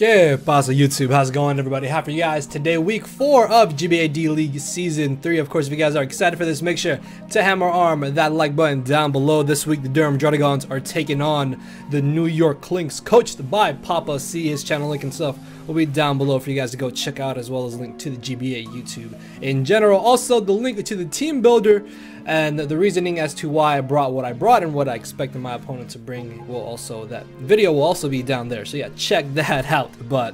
¿Qué pasa, YouTube? How's it going, everybody? Happy for you guys. Today, week 4 of GBA D League Season 3. Of course, if you guys are excited for this, make sure to hammer arm that like button down below. This week, the Durham Druddigons are taking on the New York KLINKS, coached by PAPASEA. His channel link and stuff will be down below for you guys to go check out, as well as a link to the GBA YouTube in general. Also, the link to the team builder and the reasoning as to why I brought what I brought and what I expected my opponent to bring that video will also be down there. So yeah, check that out. But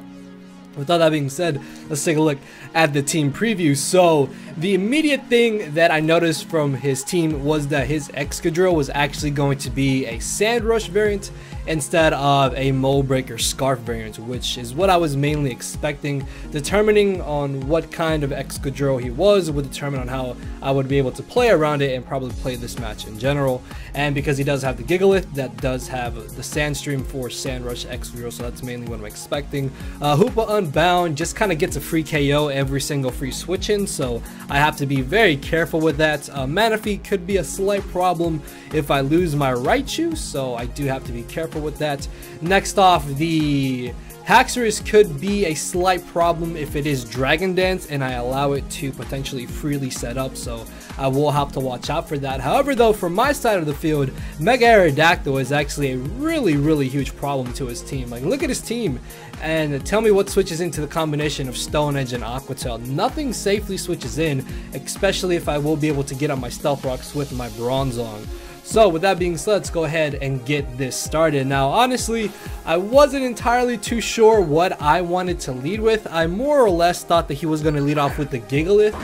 with all that being said, let's take a look at the team preview. So the immediate thing that I noticed from his team was that his Excadrill was actually going to be a Sand Rush variant instead of a Mold Breaker Scarf variant, which is what I was mainly expecting. Determining on what kind of Excadrill he was would determine on how I would be able to play around it and probably play this match in general. And because he does have the Gigalith, that does have the Sandstream for Sand Rush Excadrill, so that's mainly what I'm expecting. Hoopa Unbound just kind of gets a free KO every single free switch in, so I have to be very careful with that. Manaphy could be a slight problem if I lose my Raichu, so I do have to be careful with that. Next off, the Haxorus could be a slight problem if it is Dragon Dance and I allow it to potentially freely set up, so I will have to watch out for that. However, though, from my side of the field, Mega Aerodactyl is actually a really huge problem to his team. Like, look at his team and tell me what switches into the combination of Stone Edge and Aqua Tail. Nothing safely switches in, especially if I will be able to get on my Stealth Rocks with my Bronzong. So with that being said, let's go ahead and get this started. Now, honestly, I wasn't entirely too sure what I wanted to lead with. I more or less thought that he was going to lead off with the Gigalith,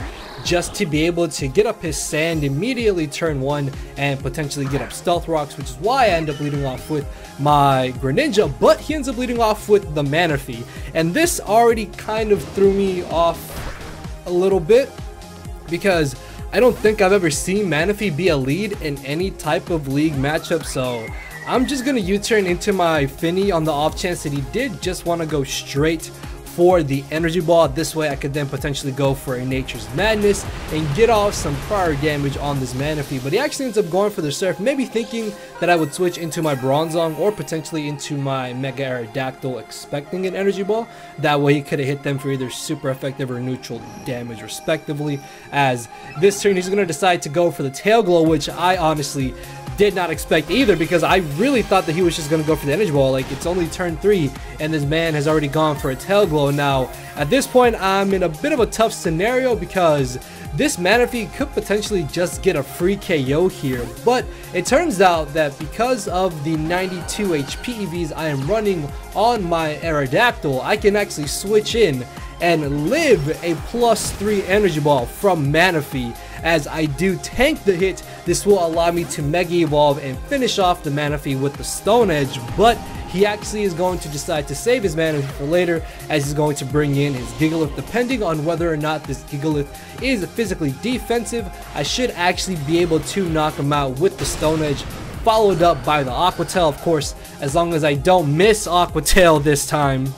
just to be able to get up his Sand immediately turn 1 and potentially get up Stealth Rocks, which is why I end up leading off with my Greninja, but he ends up leading off with the Manaphy. And this already kind of threw me off a little bit, because I don't think I've ever seen Manaphy be a lead in any type of league matchup, so I'm just going to U-turn into my Finny on the off chance that he did just want to go straight for the Energy Ball. This way I could then potentially go for a Nature's Madness and get off some prior damage on this Manaphy, but he actually ends up going for the Surf, maybe thinking that I would switch into my Bronzong or potentially into my Mega Aerodactyl expecting an Energy Ball. That way he could have hit them for either super effective or neutral damage respectively. As this turn he's going to decide to go for the Tail Glow, which I honestly did not expect either, because I really thought that he was just going to go for the Energy Ball. Like, it's only turn 3 and this man has already gone for a Tail Glow. Now at this point I'm in a bit of a tough scenario, because this Manaphy could potentially just get a free KO here, but it turns out that because of the 92 HP EVs I am running on my Aerodactyl, I can actually switch in and live a +3 Energy Ball from Manaphy. As I do tank the hit, this will allow me to Mega Evolve and finish off the Manaphy with the Stone Edge, but he actually is going to decide to save his Manaphy for later, as he's going to bring in his Gigalith. Depending on whether or not this Gigalith is physically defensive, I should actually be able to knock him out with the Stone Edge, followed up by the Aqua Tail, of course, as long as I don't miss Aqua Tail this time.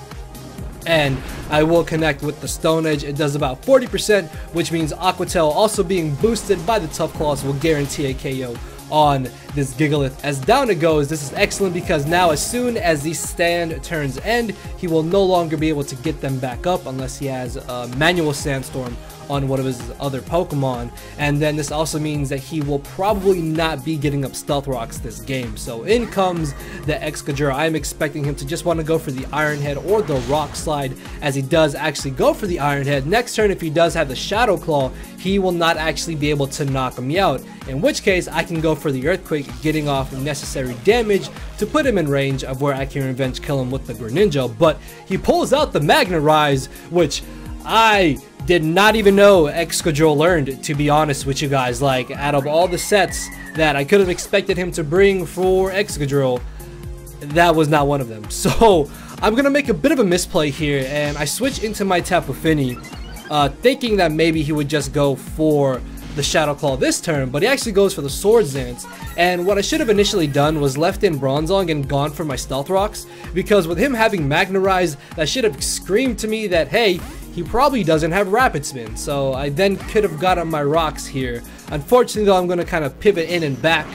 And I will connect with the Stone Edge. It does about 40%, which means Aqua Tail also being boosted by the Tough Claws will guarantee a KO on this Gigalith. As down it goes, this is excellent, because now as soon as the stand turns end, he will no longer be able to get them back up unless he has a manual Sandstorm on one of his other Pokemon, and then this also means that he will probably not be getting up Stealth Rocks this game. So in comes the Excadrill. I'm expecting him to just want to go for the Iron Head or the Rock Slide, as he does actually go for the Iron Head. Next turn, if he does have the Shadow Claw, he will not actually be able to knock me out, in which case I can go for the Earthquake, getting off necessary damage to put him in range of where I can revenge kill him with the Greninja. But he pulls out the Magnetize, which I did not even know Excadrill learned, to be honest with you guys. Like, out of all the sets that I could have expected him to bring for Excadrill, that was not one of them. So I'm gonna make a bit of a misplay here, and I switch into my Tapu Fini, thinking that maybe he would just go for the Shadow Claw this turn, but he actually goes for the Swords Dance. And what I should have initially done was left in Bronzong and gone for my Stealth Rocks, because with him having Magnetize, that should have screamed to me that, hey, he probably doesn't have Rapid Spin. So I then could have got on my rocks here. Unfortunately, though, I'm going to kind of pivot in and back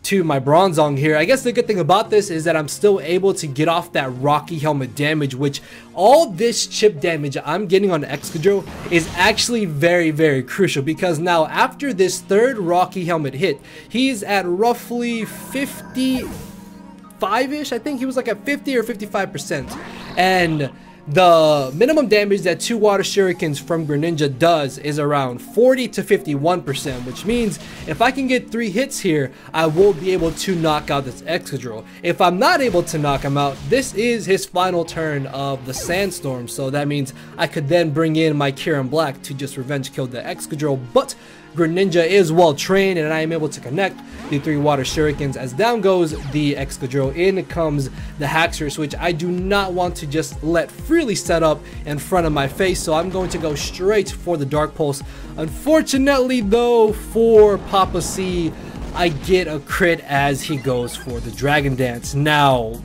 to my Bronzong here. I guess the good thing about this is that I'm still able to get off that Rocky Helmet damage, which all this chip damage I'm getting on Excadrill is actually very, very crucial, because now after this third Rocky Helmet hit, he's at roughly 55-ish. I think he was like at 50 or 55%. And the minimum damage that 2 Water Shurikens from Greninja does is around 40 to 51%, which means if I can get 3 hits here, I will be able to knock out this Excadrill. If I'm not able to knock him out, this is his final turn of the Sandstorm, so that means I could then bring in my Kieran Black to just revenge kill the Excadrill, but Greninja is well trained and I am able to connect the 3 Water Shurikens. As down goes the Excadrill, in comes the Haxorus, which I do not want to just let freely set up in front of my face, so I'm going to go straight for the Dark Pulse. Unfortunately though, for PAPASEA, I get a crit as he goes for the Dragon Dance. Now,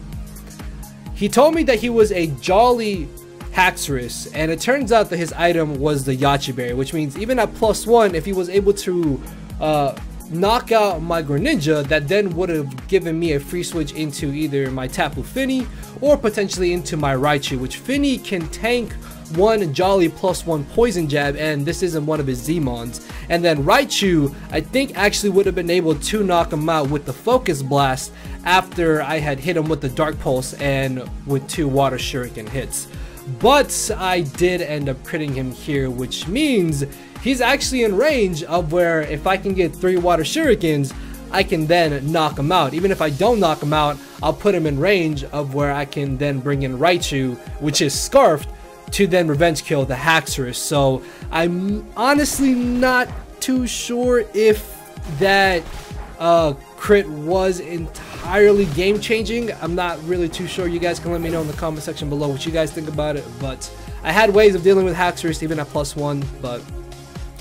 he told me that he was a Jolly Haxorus, and it turns out that his item was the Yache Berry, which means even at +1, if he was able to knock out my Greninja, that then would have given me a free switch into either my Tapu Fini or potentially into my Raichu, which Fini can tank 1 Jolly +1 Poison Jab, and this isn't one of his Z-Mons. And then Raichu, I think, actually would have been able to knock him out with the Focus Blast after I had hit him with the Dark Pulse and with 2 Water Shuriken hits. But I did end up critting him here, which means he's actually in range of where if I can get 3 Water Shurikens, I can then knock him out. Even if I don't knock him out, I'll put him in range of where I can then bring in Raichu, which is Scarfed, to then revenge kill the Haxorus. So I'm honestly not too sure if that crit was entirely game changing. I'm not really too sure. You guys can let me know in the comment section below what you guys think about it, but I had ways of dealing with Haxorus even at +1. But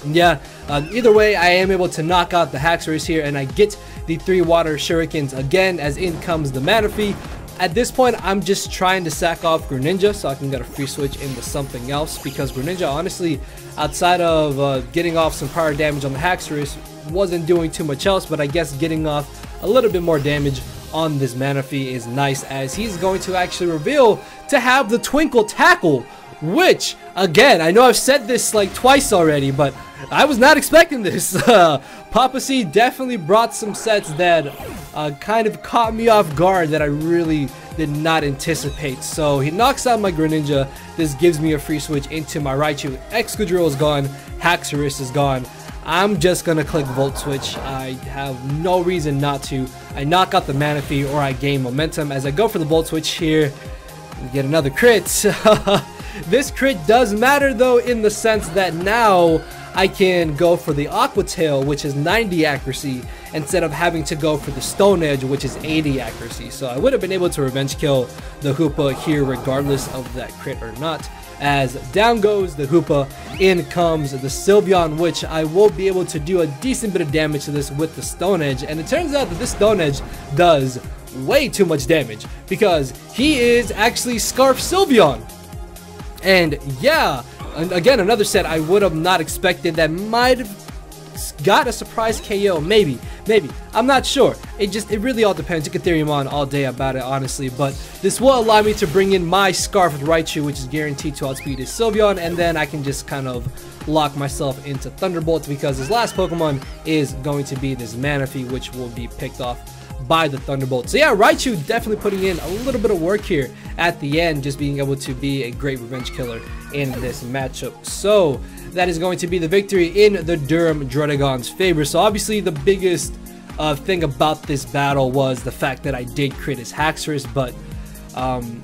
yeah, either way, I am able to knock out the Haxorus here, and I get the 3 Water Shurikens again, as in comes the Manaphy. At this point, I'm just trying to sack off Greninja so I can get a free switch into something else, because Greninja, honestly, outside of getting off some prior damage on the Haxorus, wasn't doing too much else. But I guess getting off a little bit more damage on this Manaphy is nice, as he's going to actually reveal to have the Twinkle Tackle, which, again, I know I've said this like twice already, but I was not expecting this. PAPASEA definitely brought some sets that kind of caught me off guard that I really did not anticipate. So he knocks out my Greninja. This gives me a free switch into my Raichu. Excadrill is gone. Haxorus is gone. I'm just gonna click Volt Switch. I have no reason not to. I knock out the Manaphy or I gain momentum. As I go for the Volt Switch here, get another crit. This crit does matter though, in the sense that now I can go for the Aqua Tail, which is 90 accuracy, instead of having to go for the Stone Edge, which is 80 accuracy. So I would have been able to revenge kill the Hoopa here regardless of that crit or not. As down goes the Hoopa, in comes the Sylveon, which I will be able to do a decent bit of damage to this with the Stone Edge. And it turns out that this Stone Edge does way too much damage, because he is actually Scarf Sylveon. And yeah, again, another set I would have not expected that might have got a surprise KO, maybe, I'm not sure. It really all depends. You can theory on all day about it, honestly, but this will allow me to bring in my Scarf with Raichu, which is guaranteed to outspeed his Sylveon, and then I can just kind of lock myself into Thunderbolt, because his last Pokemon is going to be this Manaphy, which will be picked off by the Thunderbolt. So yeah, Raichu definitely putting in a little bit of work here at the end, just being able to be a great revenge killer in this matchup. So that is going to be the victory in the Durham Druddigons' favor. So obviously the biggest thing about this battle was the fact that I did crit his Haxorus, but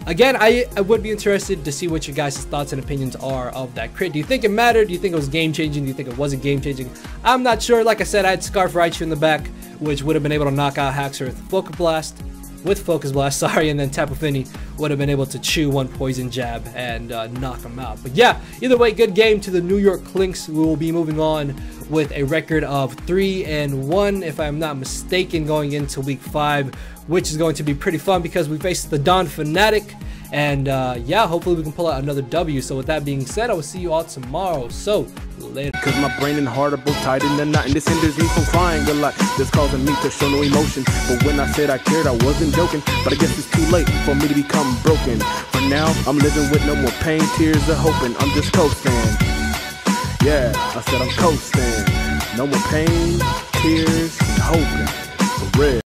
again, I would be interested to see what your guys' thoughts and opinions are of that crit. Do you think it mattered? Do you think it was game-changing? Do you think it wasn't game-changing? I'm not sure. Like I said, I had Scarf Raichu in the back, which would have been able to knock out Haxorus with Focus Blast, sorry, and then Tapu Fini would have been able to chew 1 Poison Jab and knock him out. But yeah, either way, good game to the New York Klinks. We will be moving on with a record of 3-1, if I'm not mistaken, going into week 5, which is going to be pretty fun because we face the Dawn Fanatic And yeah, hopefully we can pull out another W. So with that being said, I will see you all tomorrow. So later. Cause my brain and heart are both tied in the knot, and this hinders me from crying a lot. This causing me to show no emotion. But when I said I cared, I wasn't joking. But I guess it's too late for me to become broken. For now, I'm living with no more pain, tears, or hoping. I'm just coasting. Yeah, I said I'm coasting. No more pain, tears, and hoping. For real.